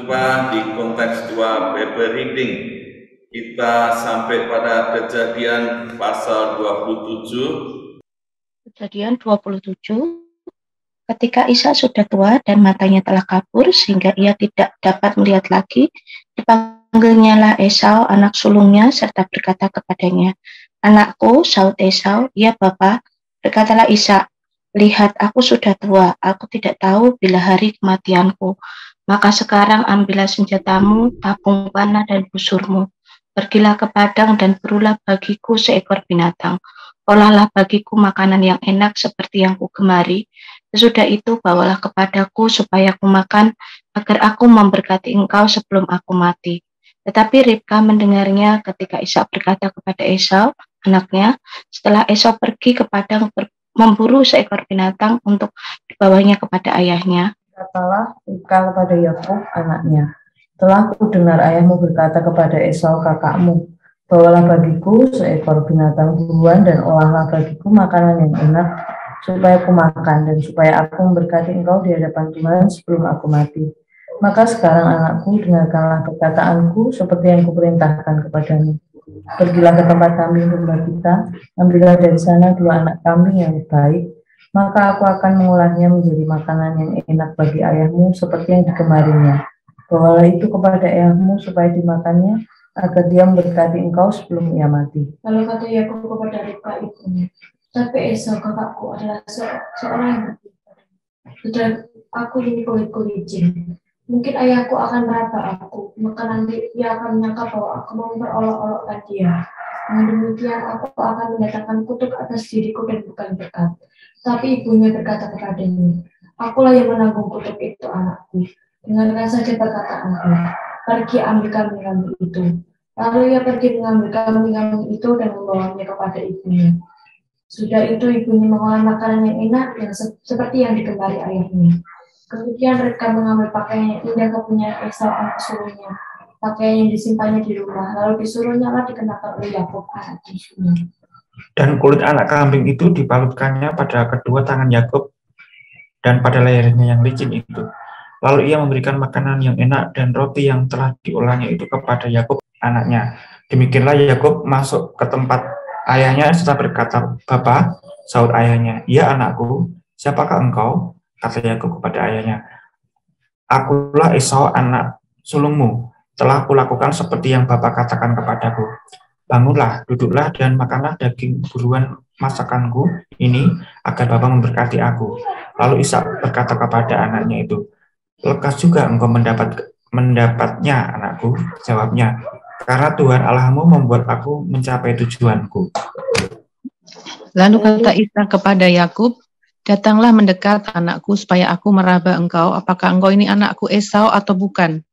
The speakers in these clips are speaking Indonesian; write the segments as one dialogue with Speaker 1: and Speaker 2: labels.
Speaker 1: berjumpa di konteks 2 Bible reading. Kita sampai pada Kejadian pasal 27.
Speaker 2: Kejadian 27. Ketika Ishak sudah tua dan matanya telah kabur sehingga ia tidak dapat melihat lagi, dipanggilnyalah Esau anak sulungnya serta berkata kepadanya, "Anakku," sahut Esau. "Ya Bapa." Berkatalah Ishak, "Lihat, aku sudah tua, aku tidak tahu bila hari kematianku. Maka sekarang ambillah senjatamu, tabung panah dan busurmu. Pergilah ke padang dan burulah bagiku seekor binatang. Olahlah bagiku makanan yang enak seperti yang kugemari. Sesudah itu bawalah kepadaku supaya aku makan, agar aku memberkati engkau sebelum aku mati." Tetapi Ribka mendengarnya ketika Ishak berkata kepada Esau, anaknya, setelah Esau pergi ke padang memburu seekor binatang untuk dibawanya kepada ayahnya.
Speaker 3: Katalah Ribka kepada Yakub anaknya, "Telah kudengar ayahmu berkata kepada Esau kakakmu, bawalah bagiku seekor binatang buruan dan olahlah bagiku makanan yang enak, supaya aku makan dan supaya aku memberkati engkau di hadapan Tuhan sebelum aku mati. Maka sekarang anakku, dengarkanlah perkataanku seperti yang kuperintahkan kepadamu. Pergilah ke tempat kambing domba kita, ambillah dari sana 2 anak kambing yang baik, maka aku akan mengolahnya menjadi makanan yang enak bagi ayahmu seperti yang digemarinya. Bawalah itu kepada ayahmu supaya dimakannya, agar dia memberkati engkau sebelum ia mati."
Speaker 4: Lalu kata Yakub kepada Ribka ibunya, "Tapi Esau kakakku adalah seorang yang beribadah. Sudah aku ini kulitku licin. Mungkin ayahku akan meraba aku, maka nanti ia akan menyangka bahwa aku mau memperolok-olokkan dia. Dengan demikian aku akan mendatangkan kutuk atas diriku dan bukan berkat." Tapi ibunya berkata kepadanya, "Akulah yang menanggung kutuk itu, anakku. Dengarkan saja perkataanku. Pergi ambil kambing-kambing itu." Lalu ia pergi mengambil kambing-kambing itu dan membawanya kepada ibunya. Sudah itu ibunya mengolah makanan yang enak yang seperti yang digemari ayahnya. Kemudian Ribka mengambil pakaian yang indah kepunyaan Esau anak sulungnya, pakaian yang disimpannya di rumah, lalu disuruhnya dikenakan oleh Yakub anak bungsunya.
Speaker 5: Dan kulit anak kambing itu dipalutkannya pada kedua tangan Yakub dan pada lehernya yang licin itu. Lalu ia memberikan makanan yang enak dan roti yang telah diolahnya itu kepada Yakub anaknya. Demikianlah Yakub masuk ke tempat ayahnya serta berkata, "Bapa," sahut ayahnya. "Ya anakku, siapakah engkau?" Kata Yakub kepada ayahnya, "Akulah Esau anak sulungmu. Telah kulakukan seperti yang Bapa katakan kepadaku. Bangunlah, duduklah dan makanlah daging buruan masakanku ini, agar Bapa memberkati aku." Lalu Ishak berkata kepada anaknya itu, "Lekas juga engkau mendapatnya, anakku," jawabnya, "karena Tuhan Allahmu membuat aku mencapai tujuanku."
Speaker 6: Lalu kata Ishak kepada Yakub, "Datanglah mendekat, anakku, supaya aku meraba engkau, apakah engkau ini anakku Esau atau bukan?"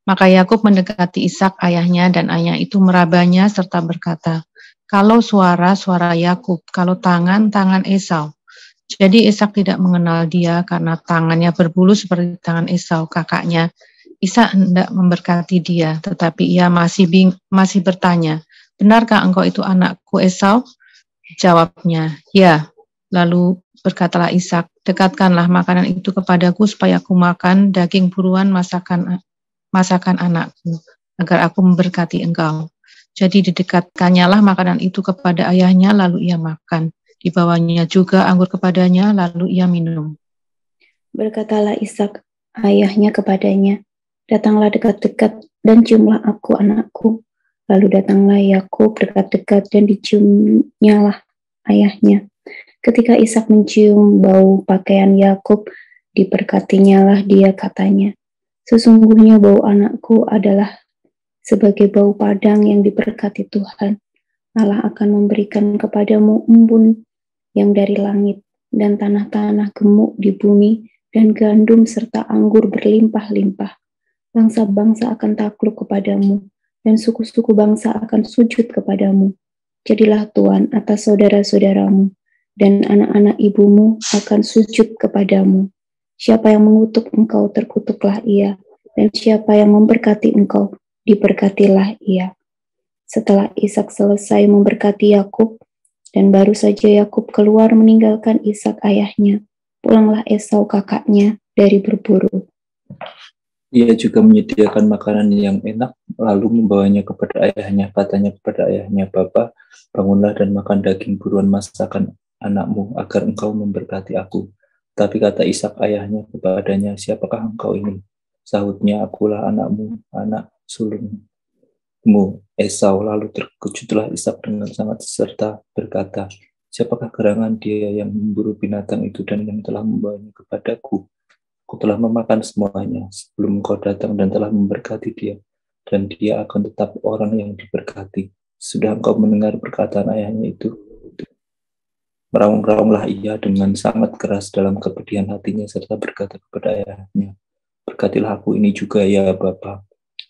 Speaker 6: Maka Yakub mendekati Ishak ayahnya, dan ayah itu merabanya serta berkata, "Kalau suara Yakub, kalau tangan Esau." Jadi Ishak tidak mengenal dia karena tangannya berbulu seperti tangan Esau kakaknya. Ishak hendak memberkati dia, tetapi ia masih bertanya, "Benarkah engkau itu anakku Esau?" Jawabnya, "Ya." Lalu berkatalah Ishak, "Dekatkanlah makanan itu kepadaku supaya aku makan daging buruan masakan anakku, agar aku memberkati engkau." Jadi didekatkannya makanan itu kepada ayahnya, lalu ia makan. Dibawanya juga anggur kepadanya, lalu ia minum.
Speaker 7: Berkatalah Ishak ayahnya kepadanya, "Datanglah dekat-dekat dan ciumlah aku, anakku." Lalu datanglah Yakub dekat-dekat dan diciumnyalah ayahnya. Ketika Ishak mencium bau pakaian Yakub, diberkatinyalah dia, katanya, "Sesungguhnya bau anakku adalah sebagai bau padang yang diberkati Tuhan. Allah akan memberikan kepadamu embun yang dari langit, dan tanah-tanah gemuk di bumi, dan gandum serta anggur berlimpah-limpah. Bangsa-bangsa akan takluk kepadamu, dan suku-suku bangsa akan sujud kepadamu. Jadilah tuan atas saudara-saudaramu, dan anak-anak ibumu akan sujud kepadamu. Siapa yang mengutuk engkau, terkutuklah ia, dan siapa yang memberkati engkau, diberkatilah ia." Setelah Ishak selesai memberkati Yakub, dan baru saja Yakub keluar meninggalkan Ishak ayahnya, pulanglah Esau kakaknya dari berburu.
Speaker 8: Ia juga menyediakan makanan yang enak, lalu membawanya kepada ayahnya. Katanya kepada ayahnya, "Bapa, bangunlah dan makan daging buruan masakan anakmu, agar engkau memberkati aku." Tapi kata Ishak ayahnya kepadanya, "Siapakah engkau ini?" Sahutnya, "Akulah anakmu, anak sulungmu Esau." Lalu terkejutlah Ishak dengan sangat serta berkata, "Siapakah gerangan dia yang memburu binatang itu dan yang telah membawanya kepadaku? Aku telah memakan semuanya sebelum engkau datang dan telah memberkati dia, dan dia akan tetap orang yang diberkati." Sudah engkau mendengar perkataan ayahnya itu. Meraung-raunglah ia dengan sangat keras dalam kepedihan hatinya serta berkata kepada ayahnya, "Berkatilah aku ini juga ya Bapa."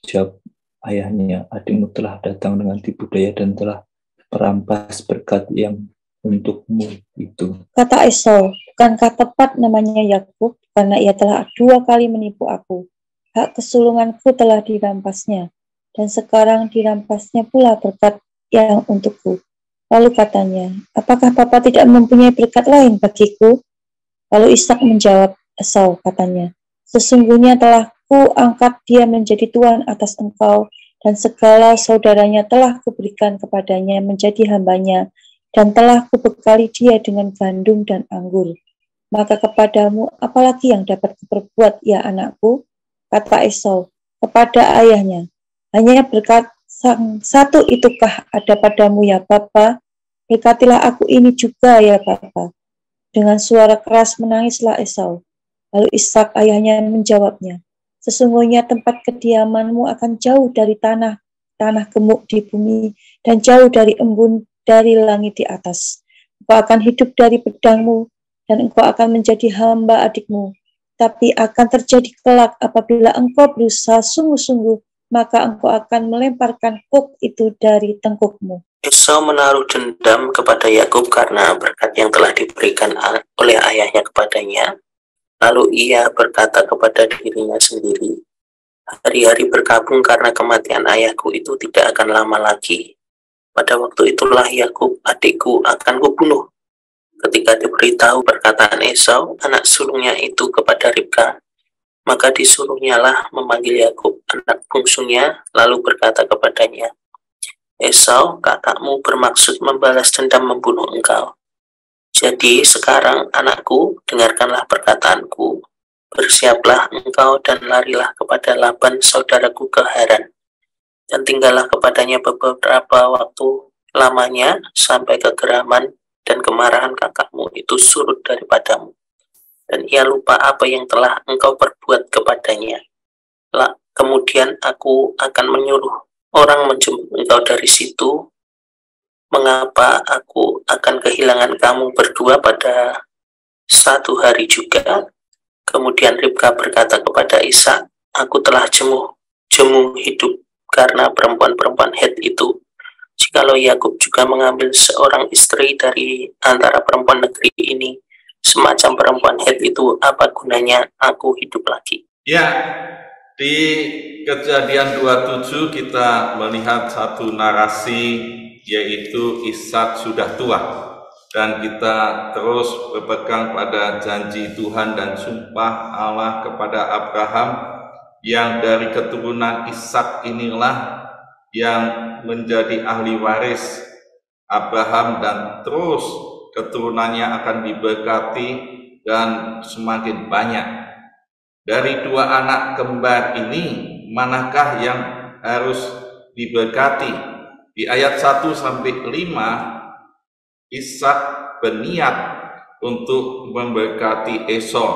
Speaker 8: Jawab ayahnya, "Adikmu telah datang dengan tipu daya dan telah merampas berkat yang untukmu itu."
Speaker 9: Kata Esau, "Bukankah tepat namanya Yakub, karena ia telah 2 kali menipu aku. Hak kesulunganku telah dirampasnya, dan sekarang dirampasnya pula berkat yang untukku." Lalu katanya, "Apakah Bapa tidak mempunyai berkat lain bagiku?" Lalu Ishak menjawab Esau, katanya, "Sesungguhnya telah kuangkat dia menjadi tuan atas engkau, dan segala saudaranya telah kuberikan kepadanya menjadi hambanya, dan telah kubekali dia dengan gandum dan anggur. Maka kepadamu apalagi yang dapat kuperbuat, ya anakku?" Kata Esau kepada ayahnya, "Hanya berkat sang satu itukah ada padamu ya Bapa? Berkatilah aku ini juga ya Bapa." Dengan suara keras menangislah Esau. Lalu Ishak ayahnya menjawabnya, "Sesungguhnya tempat kediamanmu akan jauh dari tanah gemuk di bumi, dan jauh dari embun dari langit di atas. Engkau akan hidup dari pedangmu, dan engkau akan menjadi hamba adikmu. Tapi akan terjadi kelak apabila engkau berusaha sungguh-sungguh, maka engkau akan melemparkan kuk itu dari tengkukmu."
Speaker 10: Esau menaruh dendam kepada Yakub karena berkat yang telah diberikan oleh ayahnya kepadanya. Lalu ia berkata kepada dirinya sendiri, "Hari-hari berkabung karena kematian ayahku itu tidak akan lama lagi. Pada waktu itulah Yakub adikku akan kubunuh." Ketika diberitahu perkataan Esau, anak sulungnya itu kepada Ribka, maka disuruhnyalah memanggil Yakub, anak bungsunya, lalu berkata kepadanya, "Esau, kakakmu bermaksud membalas dendam membunuh engkau. Jadi sekarang anakku, dengarkanlah perkataanku. Bersiaplah engkau dan larilah kepada Laban saudaraku ke Haran, dan tinggallah kepadanya beberapa waktu lamanya sampai kegeraman dan kemarahan kakakmu itu surut daripadamu, dan ia lupa apa yang telah engkau perbuat kepadanya. Kemudian aku akan menyuruh orang menjemput engkau dari situ. Mengapa aku akan kehilangan kamu berdua pada satu hari juga?" Kemudian Ribka berkata kepada Ishak, "Aku telah jemu hidup karena perempuan-perempuan Het itu. Jikalau Yakub juga mengambil seorang istri dari antara perempuan negeri ini, semacam perempuan Het itu, apa gunanya aku hidup lagi?"
Speaker 1: Ya, di Kejadian 27 kita melihat satu narasi, yaitu Ishak sudah tua, dan kita terus berpegang pada janji Tuhan dan sumpah Allah kepada Abraham, yang dari keturunan Ishak inilah yang menjadi ahli waris Abraham, dan terus keturunannya akan diberkati dan semakin banyak. Dari 2 anak kembar ini, manakah yang harus diberkati? Di ayat 1 sampai 5, Ishak berniat untuk memberkati Esau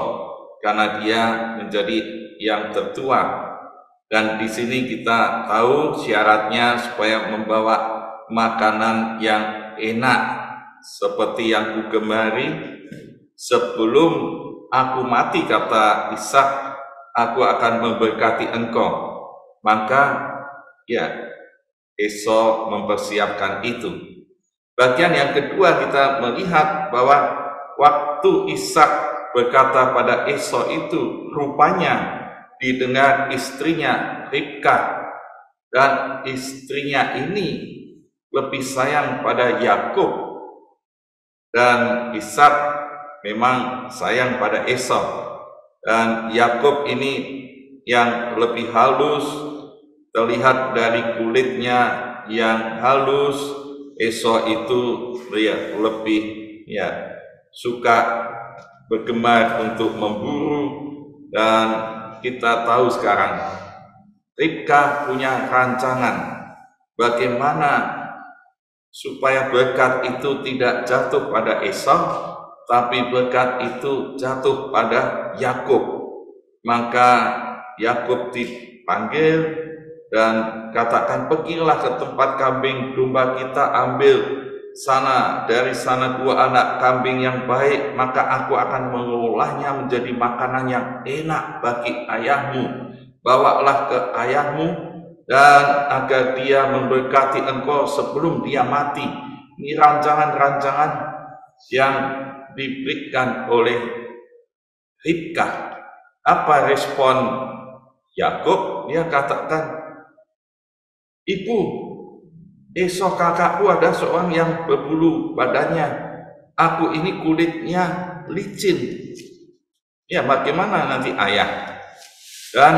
Speaker 1: karena dia menjadi yang tertua. Dan di sini kita tahu syaratnya supaya membawa makanan yang enak, seperti yang kugemari. "Sebelum aku mati," kata Ishak, "aku akan memberkati engkau." Maka ya, Esau mempersiapkan itu. Bagian yang kedua kita melihat bahwa waktu Ishak berkata pada Esau itu, rupanya didengar istrinya Ribka, dan istrinya ini lebih sayang pada Yakub, dan Ishak memang sayang pada Esau. Dan Yakub ini yang lebih halus, terlihat dari kulitnya yang halus. Esau itu lebih suka bergemar untuk memburu, dan kita tahu sekarang Ribka punya rancangan bagaimana supaya berkat itu tidak jatuh pada Esau, tapi berkat itu jatuh pada Yakub. Maka Yakub dipanggil dan katakan, pergilah ke tempat kambing domba kita, ambil dari sana 2 anak kambing yang baik, maka aku akan mengolahnya menjadi makanan yang enak bagi ayahmu. Bawalah ke ayahmu, dan agar dia memberkati engkau sebelum dia mati. Ini rancangan-rancangan yang diberikan oleh Ribka. Apa respon Yakub? Dia katakan, ibu, Esau kakakku ada seorang yang berbulu badannya, aku ini kulitnya licin. Ya, bagaimana nanti ayah? Dan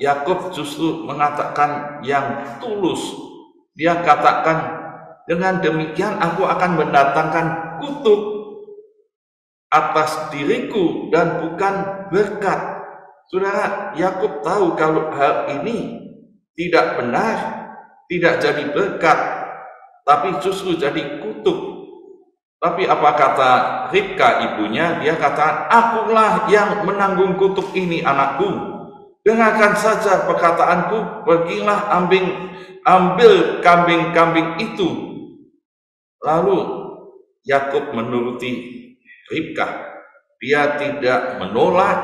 Speaker 1: Yakub justru mengatakan yang tulus. Dia katakan, dengan demikian aku akan mendatangkan kutuk atas diriku dan bukan berkat. Saudara, Yakub tahu kalau hal ini tidak benar, tidak jadi berkat, tapi justru jadi kutuk. Tapi apa kata Ribka ibunya? Dia kata, akulah yang menanggung kutuk ini, anakku. Dengarkan saja perkataanku, pergilah ambil kambing-kambing itu. Lalu Yakub menuruti Ribka. Dia tidak menolak,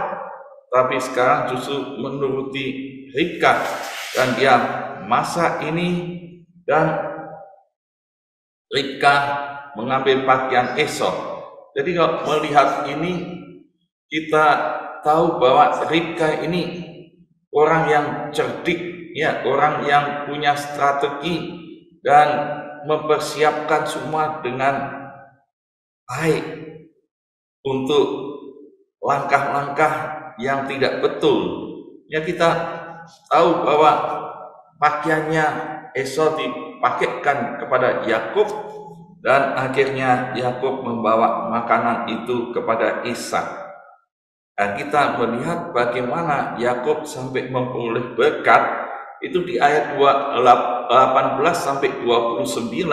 Speaker 1: tapi sekarang justru menuruti Ribka. Dan dia masak ini, dan Ribka mengambil pakaian Esau. Jadi kalau melihat ini, kita tahu bahwa Ribka ini orang yang cerdik, orang yang punya strategi dan mempersiapkan semua dengan baik untuk langkah-langkah yang tidak betul. Ya, kita tahu bahwa pakaiannya Esau dipakaikan kepada Yakub, dan akhirnya Yakub membawa makanan itu kepada Ishak. Dan kita melihat bagaimana Yakub sampai memperoleh berkat itu di ayat 18 sampai 29.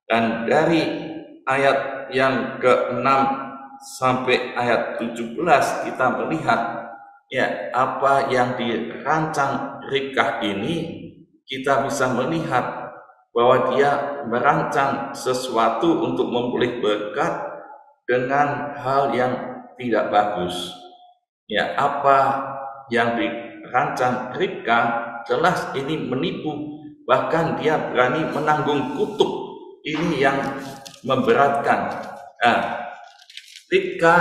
Speaker 1: Dan dari ayat yang ke-6 sampai ayat 17 kita melihat apa yang dirancang Ribka ini. Kita bisa melihat bahwa dia merancang sesuatu untuk memperoleh berkat dengan hal yang tidak bagus. Apa yang dirancang Ribka jelas ini menipu, bahkan dia berani menanggung kutuk. Ini yang memberatkan. Ribka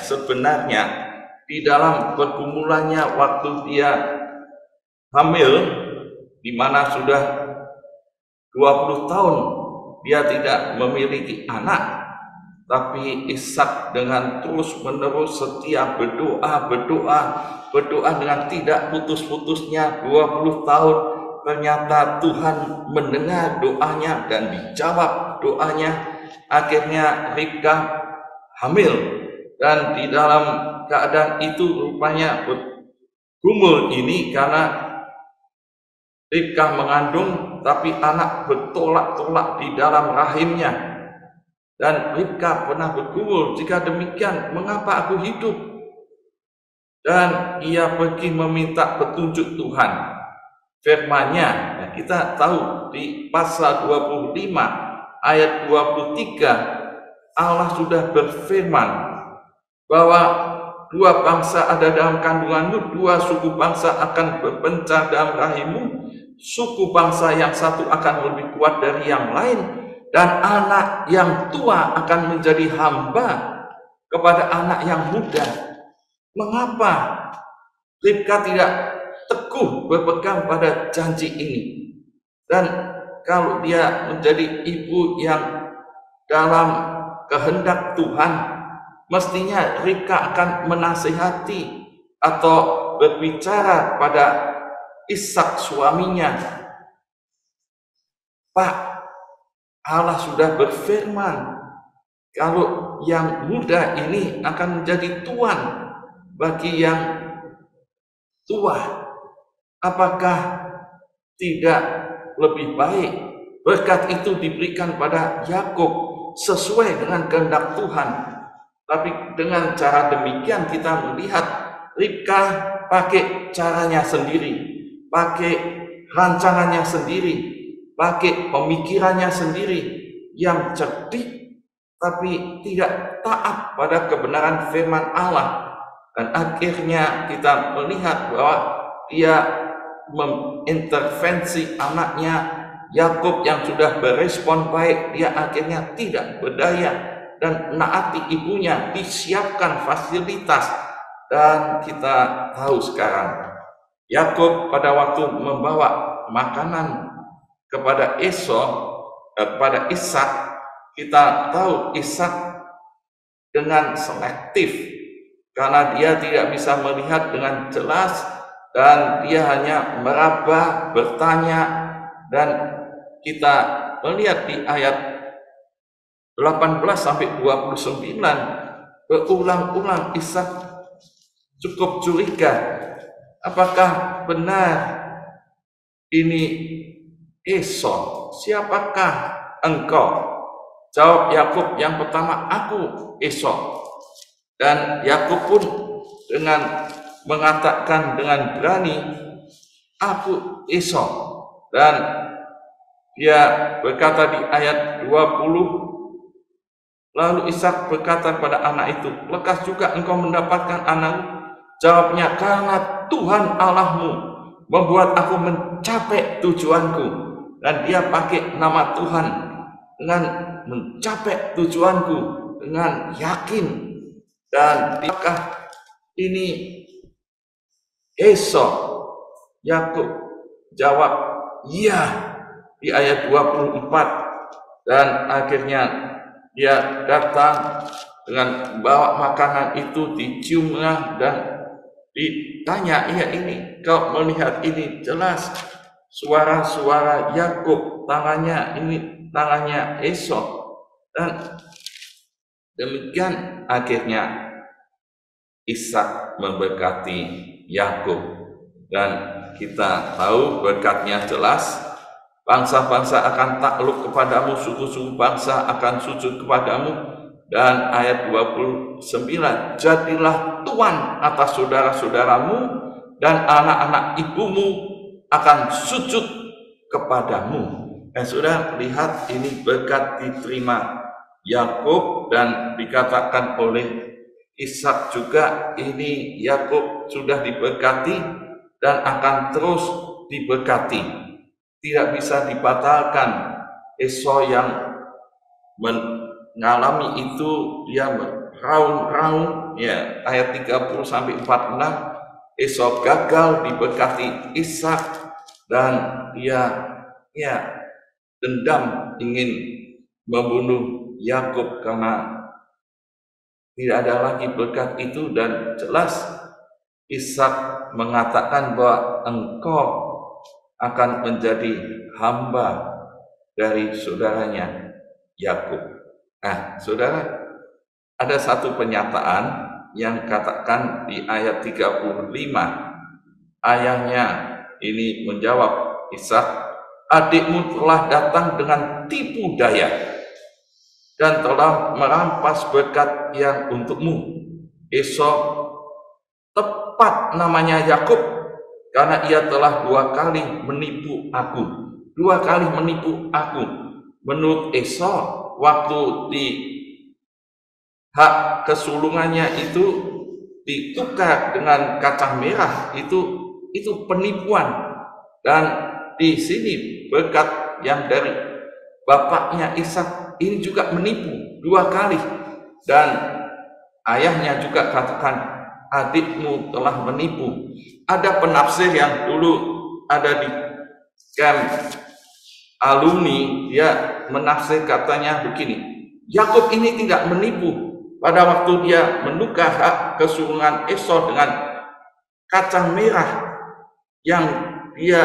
Speaker 1: sebenarnya di dalam pergumulannya waktu dia hamil, di mana sudah 20 tahun dia tidak memiliki anak, tapi Ishak dengan terus-menerus setia berdoa dengan tidak putus-putusnya 20 tahun. Ternyata Tuhan mendengar doanya dan dijawab doanya. Akhirnya Ribka hamil, dan di dalam keadaan itu rupanya bergumul ini karena Ribka mengandung, tapi anak bertolak-tolak di dalam rahimnya. Dan Ribka pernah bergumul, jika demikian mengapa aku hidup? Dan ia pergi meminta petunjuk Tuhan. Firman-Nya, kita tahu di pasal 25 ayat 23, Allah sudah berfirman bahwa 2 bangsa ada dalam kandunganmu, 2 suku bangsa akan berpencar dalam rahimmu. Suku bangsa yang satu akan lebih kuat dari yang lain, dan anak yang tua akan menjadi hamba kepada anak yang muda. Mengapa Ribka tidak teguh berpegang pada janji ini? Dan kalau dia menjadi ibu yang dalam kehendak Tuhan, mestinya Ribka akan menasihati atau berbicara pada Ishak suaminya, Pak, Allah sudah berfirman kalau yang muda ini akan menjadi tuan bagi yang tua. Apakah tidak lebih baik berkat itu diberikan pada Yakub sesuai dengan kehendak Tuhan? Tapi dengan cara demikian kita melihat Ribka pakai caranya sendiri, pakai rancangannya sendiri, pakai pemikirannya sendiri yang cerdik, tapi tidak taat pada kebenaran firman Allah. Dan akhirnya kita melihat bahwa dia mengintervensi anaknya Yakub yang sudah berespon baik. Dia akhirnya tidak berdaya dan menaati ibunya, disiapkan fasilitas. Dan kita tahu sekarang Yakub pada waktu membawa makanan kepada kepada Ishak, kita tahu Ishak dengan selektif karena dia tidak bisa melihat dengan jelas dan dia hanya meraba, bertanya. Dan kita melihat di ayat 18-29 berulang-ulang Ishak cukup curiga, apakah benar ini Esau? Siapakah engkau? Jawab Yakub yang pertama, aku Esau. Dan Yakub pun dengan mengatakan dengan berani, aku Esau. Dan dia berkata di ayat 20, lalu Ishak berkata kepada anak itu, lekas juga engkau mendapatkan anak. Jawabnya, karena Tuhan Allahmu membuat aku mencapai tujuanku. Dan dia pakai nama Tuhan, dengan mencapai tujuanku dengan yakin. Dan apakah ini Esau? Yakub jawab iya di ayat 24. Dan akhirnya dia datang dengan bawa makanan itu, diciumnya dan ditanya, iya ini kau melihat ini jelas suara-suara Yakub, tangannya ini tangannya Esau. Dan demikian akhirnya Ishak memberkati Yakub. Dan kita tahu berkatnya jelas, bangsa-bangsa akan takluk kepadamu, suku-suku bangsa akan sujud kepadamu. Dan ayat 29, jadilah tuan atas saudara-saudaramu dan anak-anak ibumu akan sujud kepadamu. Dan sudah lihat ini berkat diterima Yakub dan dikatakan oleh Ishak juga, ini Yakub sudah diberkati dan akan terus diberkati. Tidak bisa dibatalkan. Esau yang mengalami itu, dia meraung-raung, ya, ayat 30-46, Esau gagal diberkati Ishak dan dia dendam ingin membunuh Yakub karena tidak ada lagi berkat itu. Dan jelas Ishak mengatakan bahwa engkau akan menjadi hamba dari saudaranya Yakub. Nah, saudara, ada satu pernyataan yang katakan di ayat 35. Ayahnya ini menjawab Ishak, adikmu telah datang dengan tipu daya dan telah merampas berkat yang untukmu. Esau tepat namanya Yakub karena ia telah 2 kali menipu aku. 2 kali menipu aku. Menurut Esau, waktu di hak kesulungannya itu ditukar dengan kacang merah, itu penipuan. Dan di sini berkat yang dari bapaknya Ishak ini juga menipu 2 kali. Dan ayahnya juga katakan, adikmu telah menipu. Ada penafsir yang dulu ada di camp alumni, dia menafsir katanya begini, Yakub ini tidak menipu, pada waktu dia menukar hak kesulungan Esau dengan kacang merah yang dia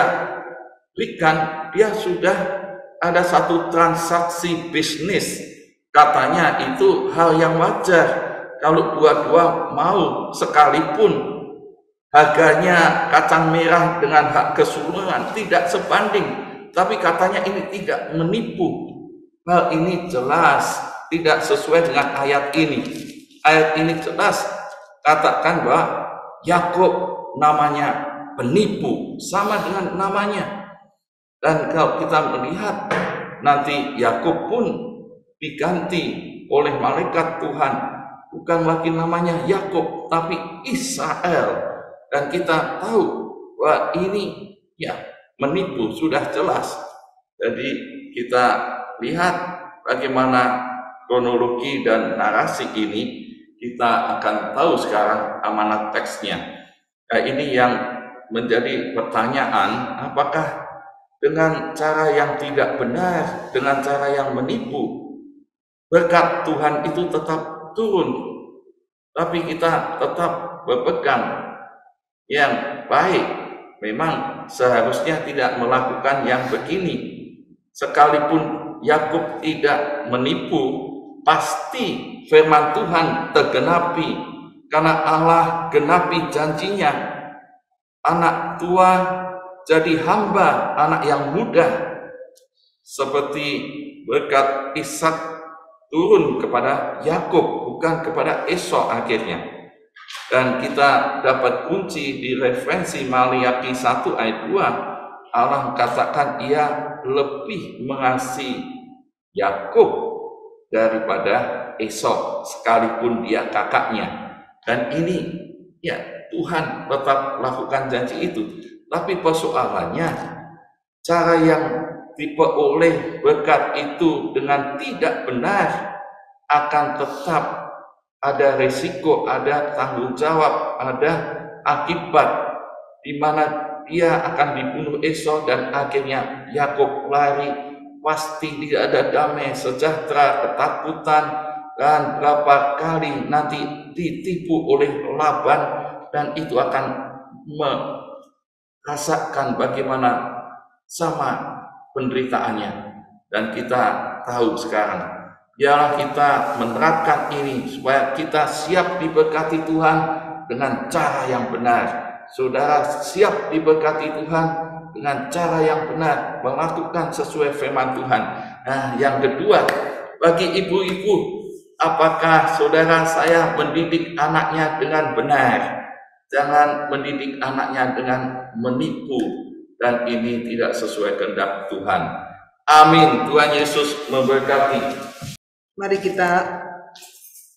Speaker 1: berikan, dia sudah ada satu transaksi bisnis. Katanya itu hal yang wajar kalau dua-dua mau, sekalipun harganya kacang merah dengan hak kesulungan tidak sebanding, tapi katanya ini tidak menipu. Hal ini jelas tidak sesuai dengan ayat ini. Ayat ini jelas katakan bahwa Yakub namanya penipu, sama dengan namanya. Dan kalau kita melihat nanti Yakub pun diganti oleh malaikat Tuhan, bukan lagi namanya Yakub tapi Israel. Dan kita tahu bahwa ini ya menipu, sudah jelas. Jadi kita lihat bagaimana kronologi dan narasi ini, kita akan tahu sekarang amanat teksnya. Nah, ini yang menjadi pertanyaan, apakah dengan cara yang tidak benar, dengan cara yang menipu, berkat Tuhan itu tetap turun, tapi kita tetap berpegang yang baik. Memang seharusnya tidak melakukan yang begini. Sekalipun Yakub tidak menipu, pasti firman Tuhan tergenapi, karena Allah genapi janjinya. Anak tua jadi hamba anak yang muda, seperti berkat Ishak turun kepada Yakub, bukan kepada Esau akhirnya. Dan kita dapat kunci di referensi Maliaki 1 ayat 2, Allah katakan ia lebih mengasihi Yakub daripada Esau, sekalipun dia kakaknya. Dan ini ya Tuhan tetap lakukan janji itu. Tapi persoalannya, cara yang diperoleh berkat itu dengan tidak benar akan tetap ada risiko, ada tanggung jawab, ada akibat di mana dia akan dibunuh Esau dan akhirnya Yakub lari. Pasti tidak ada damai, sejahtera, ketakutan, dan berapa kali nanti ditipu oleh Laban, dan itu akan merasakan bagaimana sama penderitaannya. Dan kita tahu sekarang, biarlah kita menerapkan ini supaya kita siap diberkati Tuhan dengan cara yang benar. Saudara siap diberkati Tuhan dengan cara yang benar, melakukan sesuai firman Tuhan. Nah, yang kedua, bagi ibu-ibu, apakah saudara saya mendidik anaknya dengan benar? Jangan mendidik anaknya dengan menipu, dan ini tidak sesuai kehendak Tuhan. Amin. Tuhan Yesus memberkati.
Speaker 11: Mari kita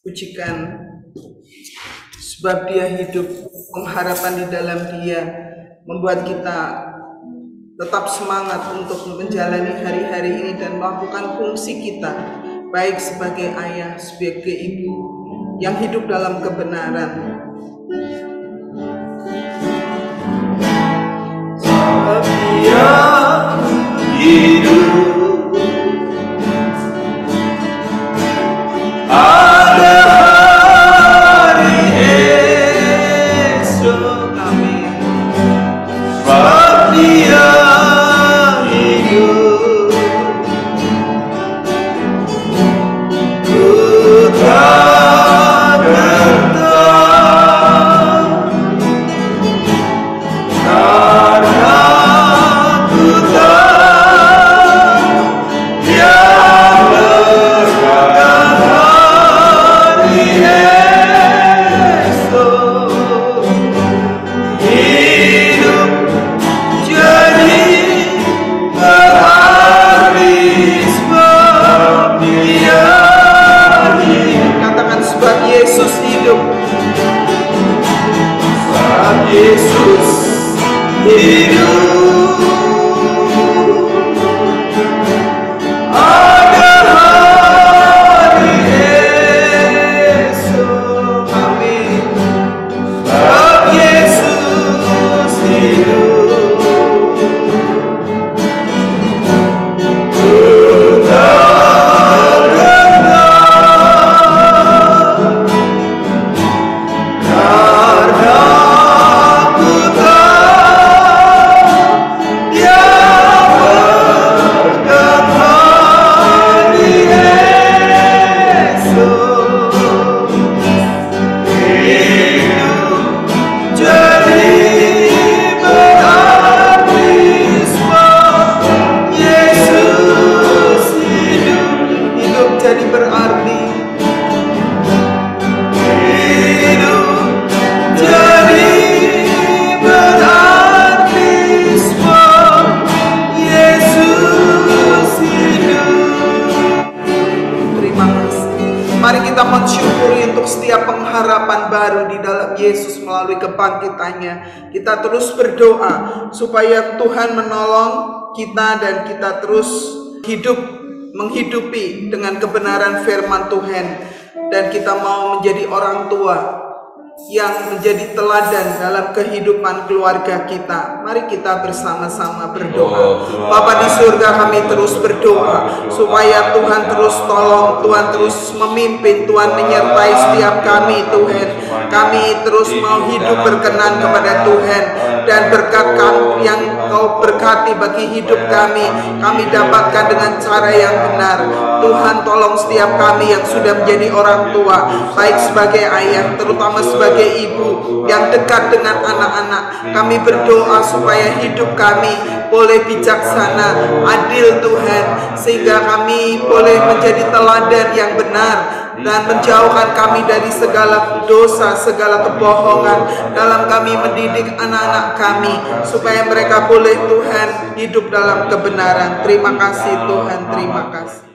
Speaker 11: pujikan, sebab Dia hidup, pengharapan di dalam Dia membuat kita tetap semangat untuk menjalani hari-hari ini dan melakukan fungsi kita, baik sebagai ayah, sebagai ibu yang hidup dalam kebenaran. Sebab Dia hidup, ada hari esok, amin. Sebab Dia hidup, ku tak gentar, karena ku tahu Dia Yesus hidup, saat Yesus hidup, ada hari esok, amin. Saat Yesus hidup, ku tak gentar, kebangkitannya. Kita terus berdoa supaya Tuhan menolong kita dan kita terus menghidupi dengan kebenaran firman Tuhan, dan kita mau menjadi orang tua yang menjadi teladan dalam kehidupan keluarga kita. Mari kita bersama-sama berdoa. Bapa di surga, kami terus berdoa supaya Tuhan terus tolong, Tuhan terus memimpin, Tuhan menyertai setiap kami. Tuhan, kami terus mau hidup berkenan kepada Tuhan, dan berkat yang Kau berkati bagi hidup kami dapatkan dengan cara yang benar. Tuhan, tolong setiap kami yang sudah menjadi orang tua, baik sebagai ayah, terutama sebagai ibu yang dekat dengan anak-anak. Kami berdoa supaya hidup kami boleh bijaksana, adil Tuhan, sehingga kami boleh menjadi teladan yang benar dan menjauhkan kami dari segala dosa, segala kebohongan dalam kami mendidik anak-anak kami, supaya mereka boleh Tuhan hidup dalam kebenaran. Terima kasih Tuhan, terima kasih.